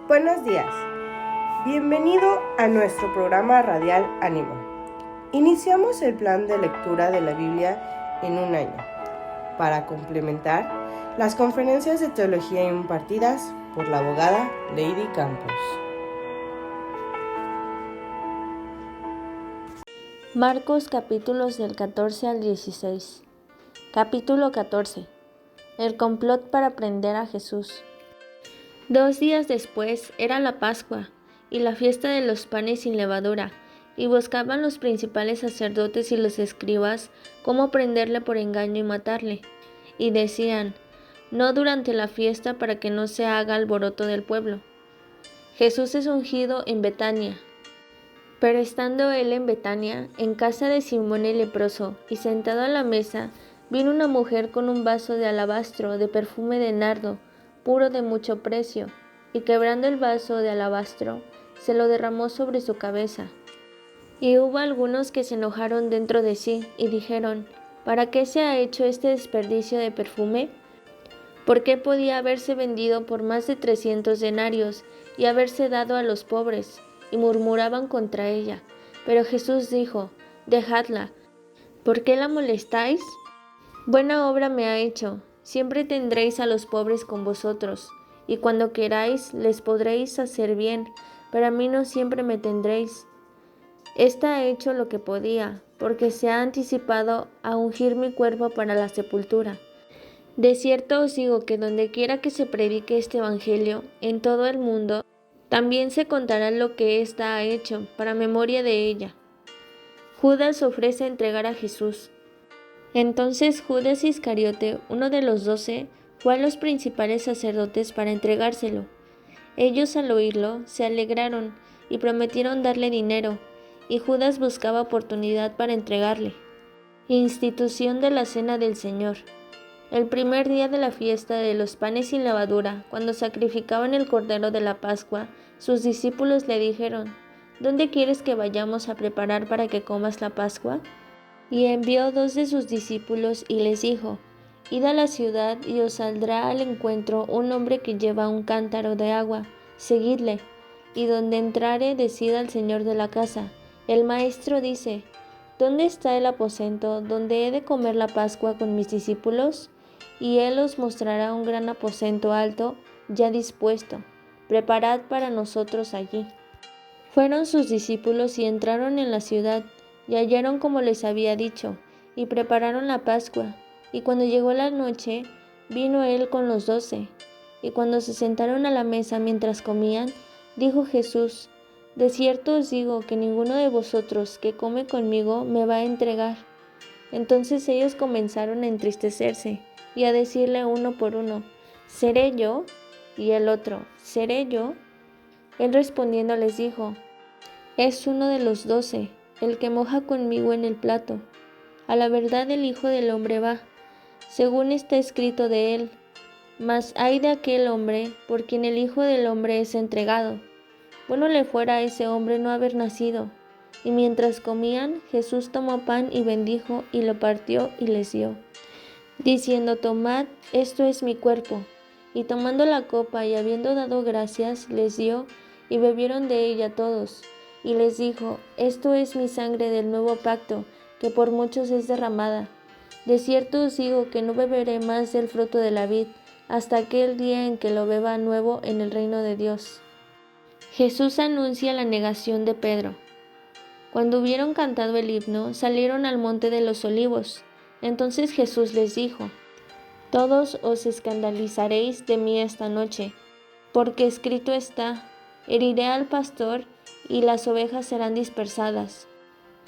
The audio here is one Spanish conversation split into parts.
Buenos días, bienvenido a nuestro programa radial Ánimo. Iniciamos el plan de lectura de la Biblia en un año, para complementar las conferencias de teología impartidas por la abogada Lady Campos. Marcos capítulos del 14 al 16. Capítulo 14. El complot para prender a Jesús. 2 días después era la Pascua y la fiesta de los panes sin levadura, y buscaban los principales sacerdotes y los escribas cómo prenderle por engaño y matarle. Y decían: no durante la fiesta, para que no se haga alboroto del pueblo. Jesús es ungido en Betania. Pero estando él en Betania, en casa de Simón el leproso, y sentado a la mesa, vino una mujer con un vaso de alabastro de perfume de nardo, puro de mucho precio, y quebrando el vaso de alabastro, se lo derramó sobre su cabeza. Y hubo algunos que se enojaron dentro de sí, y dijeron: ¿para qué se ha hecho este desperdicio de perfume? ¿Por qué podía haberse vendido por más de 300 denarios y haberse dado a los pobres? Y murmuraban contra ella. Pero Jesús dijo: dejadla. ¿Por qué la molestáis? Buena obra me ha hecho. Siempre tendréis a los pobres con vosotros, y cuando queráis les podréis hacer bien, pero a mí no siempre me tendréis. Esta ha hecho lo que podía, porque se ha anticipado a ungir mi cuerpo para la sepultura. De cierto os digo que donde quiera que se predique este evangelio en todo el mundo, también se contará lo que ésta ha hecho, para memoria de ella. Judas ofrece entregar a Jesús. Entonces Judas Iscariote, uno de los 12, fue a los principales sacerdotes para entregárselo. Ellos, al oírlo, se alegraron y prometieron darle dinero, y Judas buscaba oportunidad para entregarle. Institución de la Cena del Señor. El primer día de la fiesta de los panes sin levadura, cuando sacrificaban el cordero de la Pascua, sus discípulos le dijeron: ¿dónde quieres que vayamos a preparar para que comas la Pascua? Y envió 2 de sus discípulos y les dijo: id a la ciudad y os saldrá al encuentro un hombre que lleva un cántaro de agua, seguidle, y donde entrare decid al señor de la casa: el maestro dice: ¿dónde está el aposento donde he de comer la Pascua con mis discípulos? Y él os mostrará un gran aposento alto, ya dispuesto. Preparad para nosotros allí. Fueron sus discípulos y entraron en la ciudad, y hallaron como les había dicho, y prepararon la Pascua. Y cuando llegó la noche, vino él con los 12. Y cuando se sentaron a la mesa mientras comían, dijo Jesús: de cierto os digo que ninguno de vosotros que come conmigo me va a entregar. Entonces ellos comenzaron a entristecerse y a decirle uno por uno: ¿seré yo? Y el otro: ¿seré yo? Él respondiendo les dijo: es uno de los 12, el que moja conmigo en el plato. A la verdad el Hijo del Hombre va, según está escrito de él. Mas ay de aquel hombre por quien el Hijo del Hombre es entregado. Bueno le fuera a ese hombre no haber nacido. Y mientras comían, Jesús tomó pan y bendijo, y lo partió y les dio, diciendo: tomad, esto es mi cuerpo. Y tomando la copa y habiendo dado gracias, les dio, y bebieron de ella todos. Y les dijo: esto es mi sangre del nuevo pacto, que por muchos es derramada. De cierto os digo que no beberé más del fruto de la vid, hasta aquel día en que lo beba nuevo en el reino de Dios. Jesús anuncia la negación de Pedro. Cuando hubieron cantado el himno, salieron al monte de los olivos. Entonces Jesús les dijo: todos os escandalizaréis de mí esta noche, porque escrito está: heriré al pastor, y las ovejas serán dispersadas.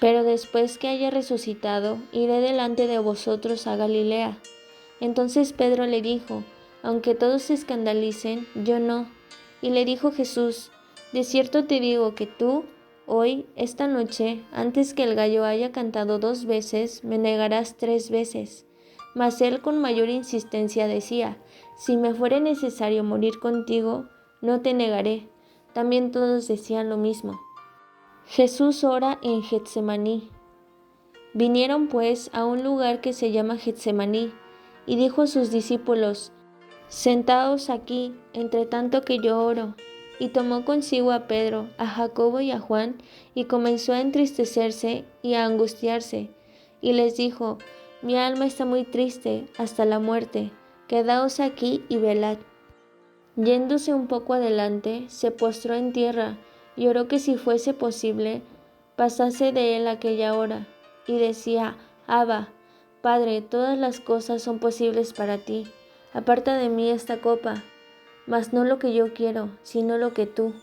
Pero después que haya resucitado, iré delante de vosotros a Galilea. Entonces Pedro le dijo: aunque todos se escandalicen, yo no. Y le dijo Jesús: de cierto te digo que tú, hoy, esta noche, antes que el gallo haya cantado 2 veces, me negarás 3 veces. Mas él con mayor insistencia decía: si me fuere necesario morir contigo, no te negaré. También todos decían lo mismo. Jesús ora en Getsemaní. Vinieron pues a un lugar que se llama Getsemaní, y dijo a sus discípulos: sentaos aquí, entre tanto que yo oro. y tomó consigo a Pedro, a Jacobo y a Juan, y comenzó a entristecerse y a angustiarse, y les dijo: Mi alma está muy triste hasta la muerte, quedaos aquí y velad. Yéndose un poco adelante, se postró en tierra, y oró que si fuese posible, pasase de él aquella hora, y decía: Abba, Padre, todas las cosas son posibles para ti, aparta de mí esta copa, mas no lo que yo quiero, sino lo que tú.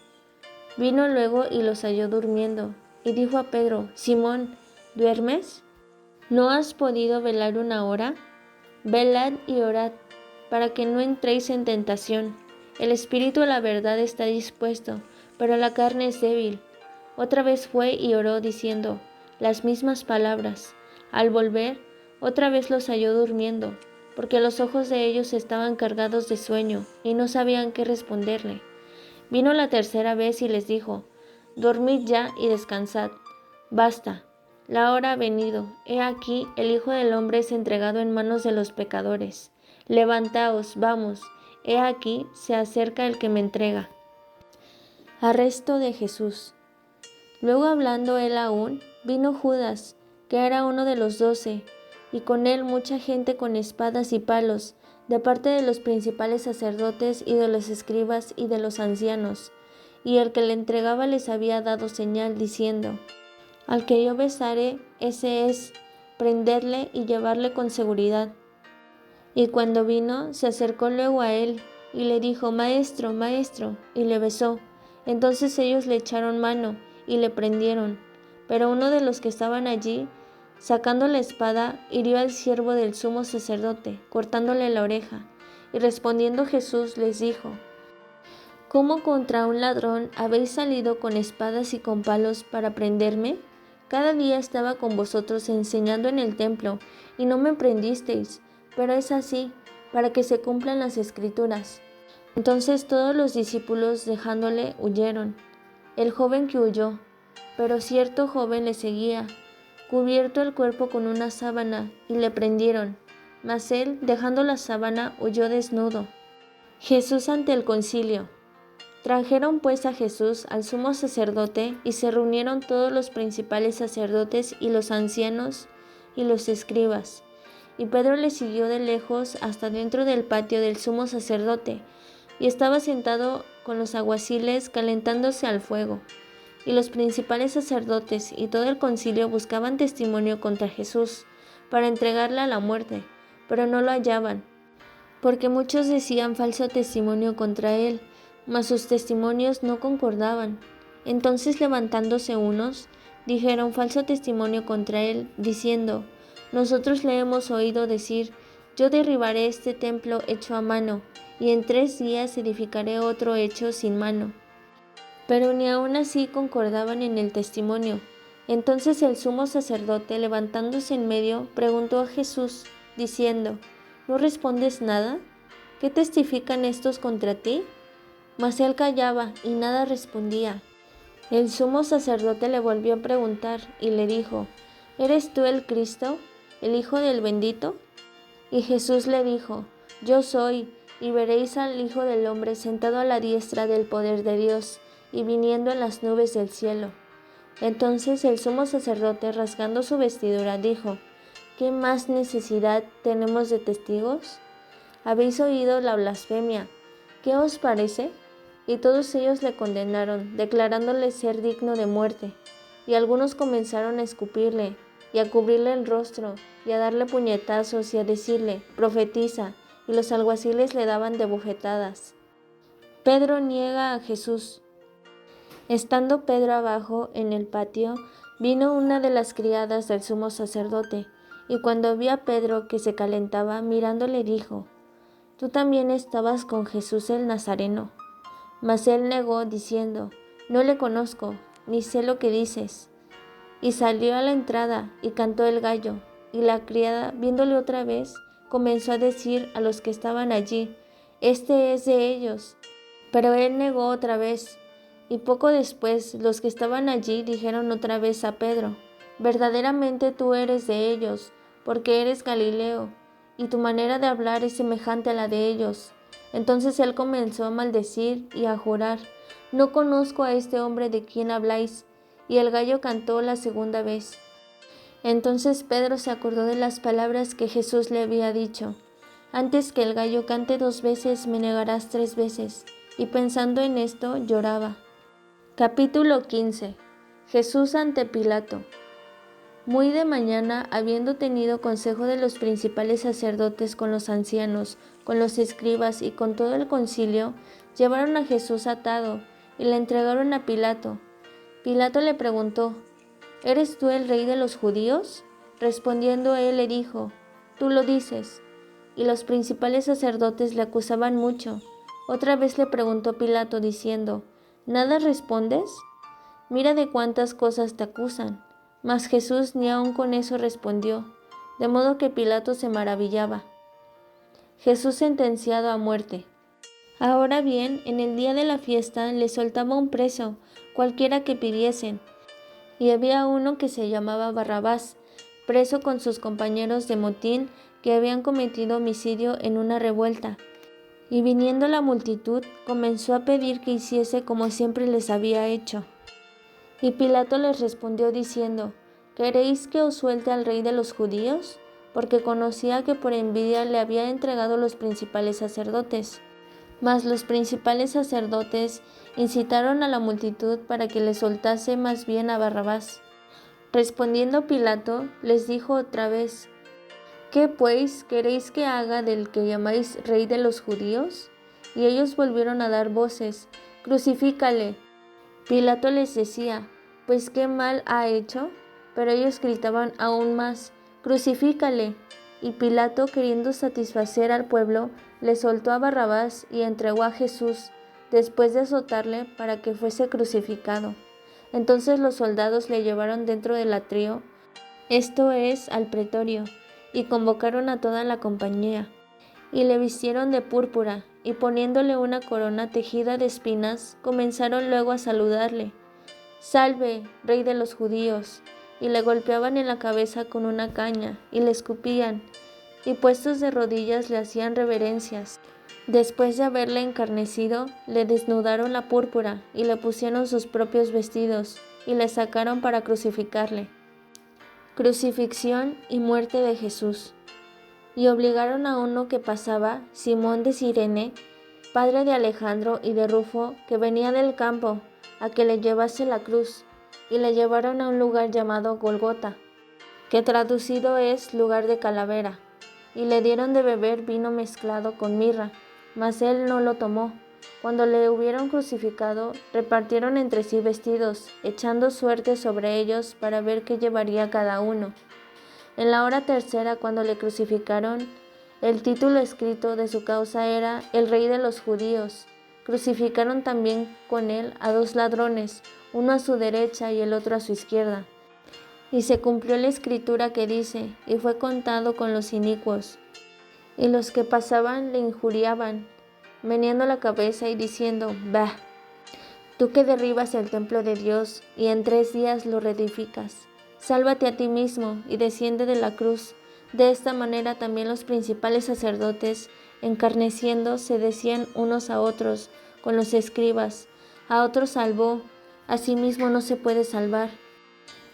Vino luego y los halló durmiendo, y dijo a Pedro: Simón, ¿duermes? ¿No has podido velar una hora? Velad y orad, para que no entréis en tentación. El espíritu a la verdad está dispuesto, pero la carne es débil. Otra vez fue y oró diciendo las mismas palabras. Al volver, otra vez los halló durmiendo, porque los ojos de ellos estaban cargados de sueño, y no sabían qué responderle. Vino la tercera vez y les dijo: Dormid ya y descansad. Basta, la hora ha venido. He aquí, el Hijo del Hombre es entregado en manos de los pecadores. Levantaos, vamos, he aquí, se acerca el que me entrega. Arresto de Jesús. Luego, hablando él aún, vino Judas, que era uno de los 12, y con él mucha gente con espadas y palos, de parte de los principales sacerdotes y de los escribas y de los ancianos. Y el que le entregaba les había dado señal, diciendo: Al que yo besare, ese es, prendedle y llevarle con seguridad. Y cuando vino, se acercó luego a él, y le dijo: Maestro, maestro, y le besó. Entonces ellos le echaron mano, y le prendieron. Pero uno de los que estaban allí, sacando la espada, hirió al siervo del sumo sacerdote, cortándole la oreja. Y respondiendo Jesús les dijo: ¿Cómo contra un ladrón habéis salido con espadas y con palos para prenderme? Cada día estaba con vosotros enseñando en el templo, y no me prendisteis, pero es así, para que se cumplan las Escrituras. Entonces todos los discípulos, dejándole, huyeron. El joven que huyó, pero cierto joven le seguía, cubierto el cuerpo con una sábana, y le prendieron. Mas él, dejando la sábana, huyó desnudo. Jesús ante el concilio. Trajeron pues a Jesús al sumo sacerdote, y se reunieron todos los principales sacerdotes y los ancianos y los escribas. Y Pedro le siguió de lejos hasta dentro del patio del sumo sacerdote, y estaba sentado con los alguaciles calentándose al fuego. Y los principales sacerdotes y todo el concilio buscaban testimonio contra Jesús, para entregarle a la muerte, pero no lo hallaban, porque muchos decían falso testimonio contra él, mas sus testimonios no concordaban. Entonces, levantándose unos, dijeron falso testimonio contra él, diciendo: Nosotros le hemos oído decir: Yo derribaré este templo hecho a mano, y en 3 días edificaré otro hecho sin mano. Pero ni aun así concordaban en el testimonio. Entonces el sumo sacerdote, levantándose en medio, preguntó a Jesús, diciendo: ¿No respondes nada? ¿Qué testifican estos contra ti? Mas él callaba y nada respondía. El sumo sacerdote le volvió a preguntar y le dijo: ¿Eres tú el Cristo, el Hijo del Bendito? Y Jesús le dijo: Yo soy, y veréis al Hijo del Hombre sentado a la diestra del poder de Dios, y viniendo en las nubes del cielo. Entonces el sumo sacerdote, rasgando su vestidura, dijo: ¿Qué más necesidad tenemos de testigos? Habéis oído la blasfemia. ¿Qué os parece? Y todos ellos le condenaron, declarándole ser digno de muerte. Y algunos comenzaron a escupirle, y a cubrirle el rostro, y a darle puñetazos, y a decirle: Profetiza. Y los alguaciles le daban de bofetadas. Pedro niega a Jesús. Estando Pedro abajo en el patio, vino una de las criadas del sumo sacerdote, y cuando vio a Pedro que se calentaba, mirándole dijo: Tú también estabas con Jesús el Nazareno. Mas él negó, diciendo: No le conozco, ni sé lo que dices. Y salió a la entrada, y cantó el gallo. Y la criada, viéndole otra vez, comenzó a decir a los que estaban allí: Este es de ellos. Pero él negó otra vez. Y poco después, los que estaban allí dijeron otra vez a Pedro: Verdaderamente tú eres de ellos, porque eres Galileo, y tu manera de hablar es semejante a la de ellos. Entonces él comenzó a maldecir y a jurar: «No conozco a este hombre de quien habláis». Y el gallo cantó la segunda vez. Entonces Pedro se acordó de las palabras que Jesús le había dicho: «Antes que el gallo cante 2 veces, me negarás 3 veces». Y pensando en esto, lloraba. Capítulo 15. Jesús ante Pilato. Muy de mañana, habiendo tenido consejo de los principales sacerdotes con los ancianos, con los escribas y con todo el concilio, llevaron a Jesús atado y le entregaron a Pilato. Pilato le preguntó: «¿Eres tú el rey de los judíos?». Respondiendo él le dijo: «Tú lo dices». Y los principales sacerdotes le acusaban mucho. Otra vez le preguntó Pilato diciendo: «¿Nada respondes? Mira de cuántas cosas te acusan». Mas Jesús ni aun con eso respondió, de modo que Pilato se maravillaba. Jesús sentenciado a muerte. Ahora bien, en el día de la fiesta le soltaba un preso, cualquiera que pidiesen. Y había uno que se llamaba Barrabás, preso con sus compañeros de motín que habían cometido homicidio en una revuelta. Y viniendo la multitud, comenzó a pedir que hiciese como siempre les había hecho. Y Pilato les respondió diciendo: «¿Queréis que os suelte al rey de los judíos?». Porque conocía que por envidia le había entregado los principales sacerdotes. Mas los principales sacerdotes incitaron a la multitud para que le soltase más bien a Barrabás. Respondiendo Pilato, les dijo otra vez: «¿Qué pues queréis que haga del que llamáis rey de los judíos?». Y ellos volvieron a dar voces: «Crucifícale». Pilato les decía: «Pues qué mal ha hecho». Pero ellos gritaban aún más: «Crucifícale». Y Pilato, queriendo satisfacer al pueblo, le soltó a Barrabás y entregó a Jesús, después de azotarle, para que fuese crucificado. Entonces los soldados le llevaron dentro del atrio, esto es, al pretorio, y convocaron a toda la compañía. Y le vistieron de púrpura, y poniéndole una corona tejida de espinas, comenzaron luego a saludarle: «Salve, rey de los judíos». Y le golpeaban en la cabeza con una caña, y le escupían, y puestos de rodillas le hacían reverencias. Después de haberle encarnecido, le desnudaron la púrpura, y le pusieron sus propios vestidos, y le sacaron para crucificarle. Crucifixión y muerte de Jesús. Y obligaron a uno que pasaba, Simón de Cirene, padre de Alejandro y de Rufo, que venía del campo, a que le llevase la cruz, y le llevaron a un lugar llamado Golgota, que traducido es lugar de calavera, y le dieron de beber vino mezclado con mirra, mas él no lo tomó. Cuando le hubieron crucificado, repartieron entre sí vestidos, echando suerte sobre ellos para ver qué llevaría cada uno. En la hora tercera, cuando le crucificaron, el título escrito de su causa era «El Rey de los Judíos». Crucificaron también con él a 2 ladrones, uno a su derecha y el otro a su izquierda. Y se cumplió la escritura que dice: «Y fue contado con los inicuos». Y los que pasaban le injuriaban, meneando la cabeza y diciendo: «Bah, tú que derribas el templo de Dios y en 3 días lo reedificas, sálvate a ti mismo y desciende de la cruz». De esta manera también los principales sacerdotes, encarneciendo, se decían unos a otros con los escribas: «A otro salvó, a sí mismo no se puede salvar.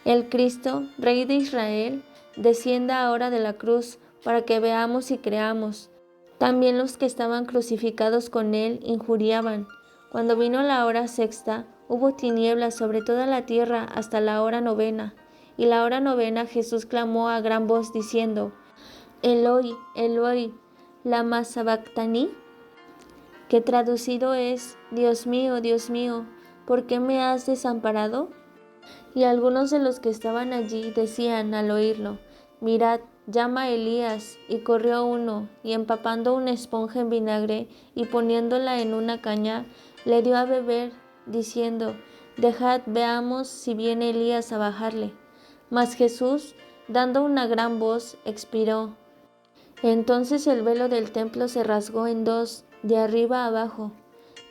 El Cristo, Rey de Israel, descienda ahora de la cruz, para que veamos y creamos». También los que estaban crucificados con él injuriaban. Cuando vino la hora sexta, hubo tinieblas sobre toda la tierra hasta la hora novena. Y la hora novena Jesús clamó a gran voz diciendo: «Eloi, Eloi, lama sabactani», que traducido es: Dios mío, ¿por qué me has desamparado?». Y algunos de los que estaban allí decían al oírlo: «Mirad, llama a Elías». Y corrió uno, y empapando una esponja en vinagre y poniéndola en una caña, le dio a beber, diciendo: «Dejad, veamos si viene Elías a bajarle». Mas Jesús, dando una gran voz, expiró. Entonces el velo del templo se rasgó en 2, de arriba a abajo.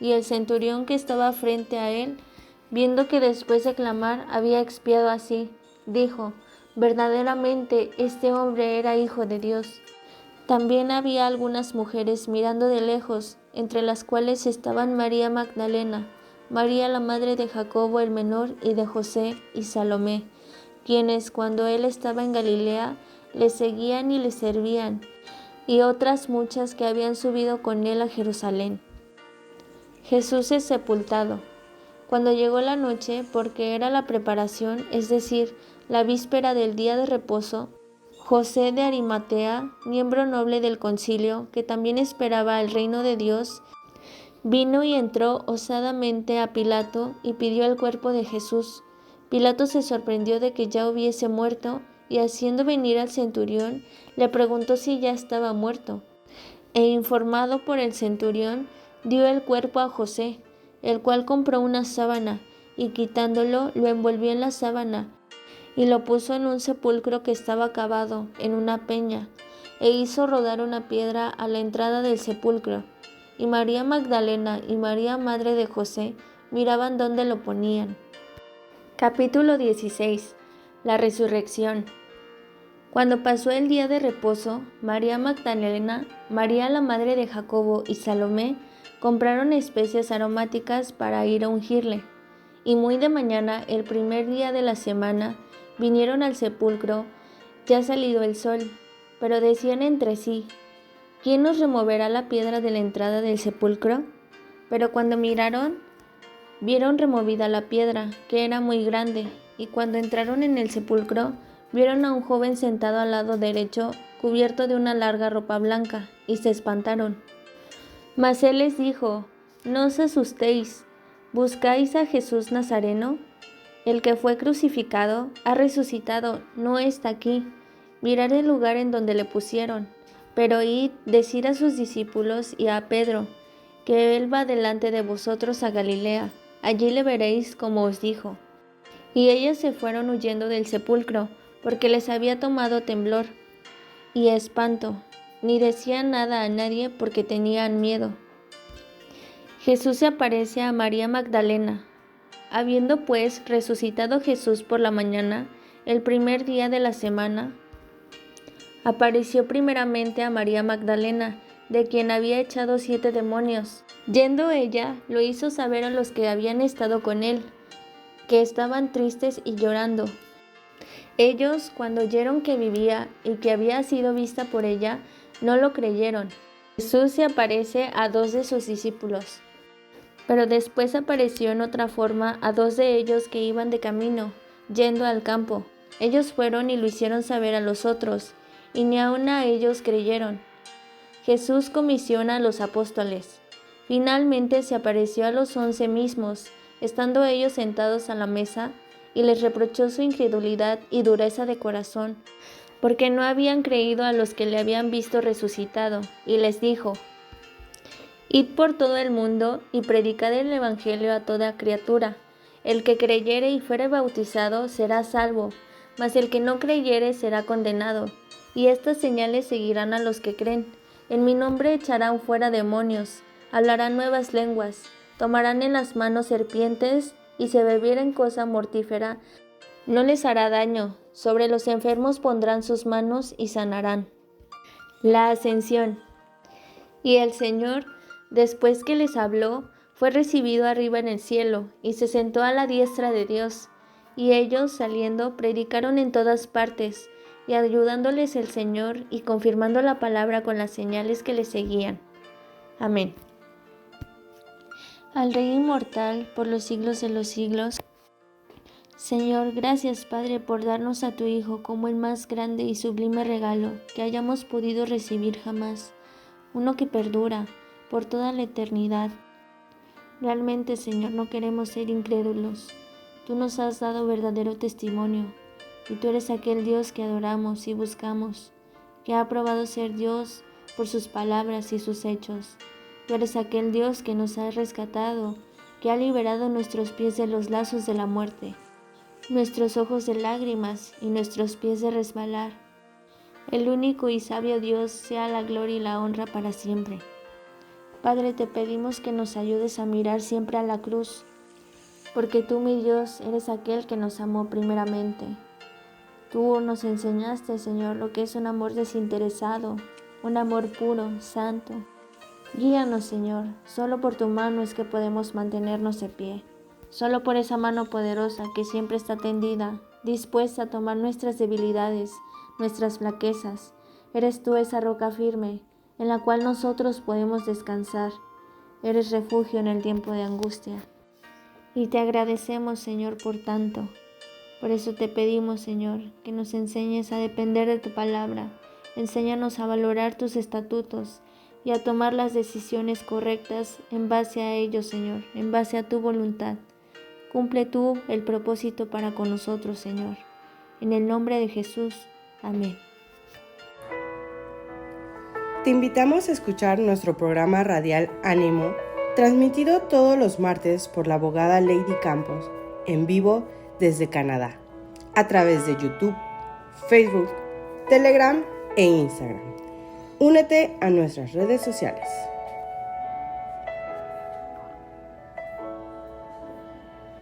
Y el centurión que estaba frente a él, viendo que después de clamar había expiado así, dijo: «Verdaderamente este hombre era hijo de Dios». También había algunas mujeres mirando de lejos, entre las cuales estaban María Magdalena, María la madre de Jacobo el menor y de José y Salomé, quienes cuando él estaba en Galilea le seguían y le servían, y otras muchas que habían subido con él a Jerusalén. Jesús es sepultado. Cuando llegó la noche, porque era la preparación, es decir, la víspera del día de reposo, José de Arimatea, miembro noble del concilio, que también esperaba el reino de Dios, vino y entró osadamente a Pilato y pidió el cuerpo de Jesús. Pilato se sorprendió de que ya hubiese muerto, y haciendo venir al centurión, le preguntó si ya estaba muerto. E informado por el centurión, dio el cuerpo a José, el cual compró una sábana, y quitándolo, lo envolvió en la sábana, y lo puso en un sepulcro que estaba cavado en una peña, e hizo rodar una piedra a la entrada del sepulcro. Y María Magdalena y María madre de José miraban dónde lo ponían. Capítulo 16. La resurrección. Cuando pasó el día de reposo, María Magdalena, María la madre de Jacobo y Salomé compraron especias aromáticas para ir a ungirle. Y muy de mañana, el primer día de la semana, vinieron al sepulcro, ya salido el sol, pero decían entre sí: ¿quién nos removerá la piedra de la entrada del sepulcro? Pero cuando miraron, vieron removida la piedra, que era muy grande, y cuando entraron en el sepulcro, vieron a un joven sentado al lado derecho, cubierto de una larga ropa blanca, y se espantaron. Mas él les dijo: no os asustéis, ¿buscáis a Jesús Nazareno? El que fue crucificado ha resucitado, no está aquí. Mirad el lugar en donde le pusieron. Pero id, decid a sus discípulos y a Pedro, que él va delante de vosotros a Galilea. Allí le veréis como os dijo. Y ellos se fueron huyendo del sepulcro, porque les había tomado temblor y espanto, ni decían nada a nadie porque tenían miedo. Jesús se aparece a María Magdalena. Habiendo pues resucitado Jesús por la mañana, el primer día de la semana, apareció primeramente a María Magdalena, de quien había echado 7 demonios. Yendo ella, lo hizo saber a los que habían estado con él, que estaban tristes y llorando. Ellos, cuando oyeron que vivía y que había sido vista por ella, no lo creyeron. Jesús se aparece a 2 de sus discípulos, pero después apareció en otra forma a 2 de ellos que iban de camino, yendo al campo. Ellos fueron y lo hicieron saber a los otros, y ni aun a ellos creyeron. Jesús comisiona a los apóstoles. Finalmente se apareció a los 11 mismos, estando ellos sentados a la mesa, y les reprochó su incredulidad y dureza de corazón, porque no habían creído a los que le habían visto resucitado, y les dijo: id por todo el mundo y predicad el evangelio a toda criatura. El que creyere y fuere bautizado será salvo, mas el que no creyere será condenado. Y estas señales seguirán a los que creen: en mi nombre echarán fuera demonios, hablarán nuevas lenguas, tomarán en las manos serpientes, y si bebieren cosa mortífera, no les hará daño. Sobre los enfermos pondrán sus manos y sanarán. La ascensión. Y el Señor, después que les habló, fue recibido arriba en el cielo, y se sentó a la diestra de Dios. Y ellos, saliendo, predicaron en todas partes, y ayudándoles el Señor, y confirmando la palabra con las señales que les seguían. Amén. Al Rey inmortal, por los siglos de los siglos. Señor, gracias Padre por darnos a tu Hijo como el más grande y sublime regalo que hayamos podido recibir jamás, uno que perdura por toda la eternidad. Realmente, Señor, no queremos ser incrédulos. Tú nos has dado verdadero testimonio, y tú eres aquel Dios que adoramos y buscamos, que ha probado ser Dios por sus palabras y sus hechos. Tú eres aquel Dios que nos ha rescatado, que ha liberado nuestros pies de los lazos de la muerte, nuestros ojos de lágrimas y nuestros pies de resbalar. El único y sabio Dios sea la gloria y la honra para siempre. Padre, te pedimos que nos ayudes a mirar siempre a la cruz, porque tú, mi Dios, eres aquel que nos amó primeramente. Tú nos enseñaste, Señor, lo que es un amor desinteresado, un amor puro, santo. Guíanos, Señor, solo por tu mano es que podemos mantenernos de pie. Solo por esa mano poderosa que siempre está tendida, dispuesta a tomar nuestras debilidades, nuestras flaquezas. Eres tú esa roca firme, en la cual nosotros podemos descansar. Eres refugio en el tiempo de angustia. Y te agradecemos, Señor, por tanto. Por eso te pedimos, Señor, que nos enseñes a depender de tu palabra. Enséñanos a valorar tus estatutos y a tomar las decisiones correctas en base a ellos, Señor, en base a tu voluntad. Cumple tú el propósito para con nosotros, Señor. En el nombre de Jesús. Amén. Te invitamos a escuchar nuestro programa radial Ánimo, transmitido todos los martes por la abogada Lady Campos, en vivo desde Canadá, a través de YouTube, Facebook, Telegram e Instagram. Únete a nuestras redes sociales.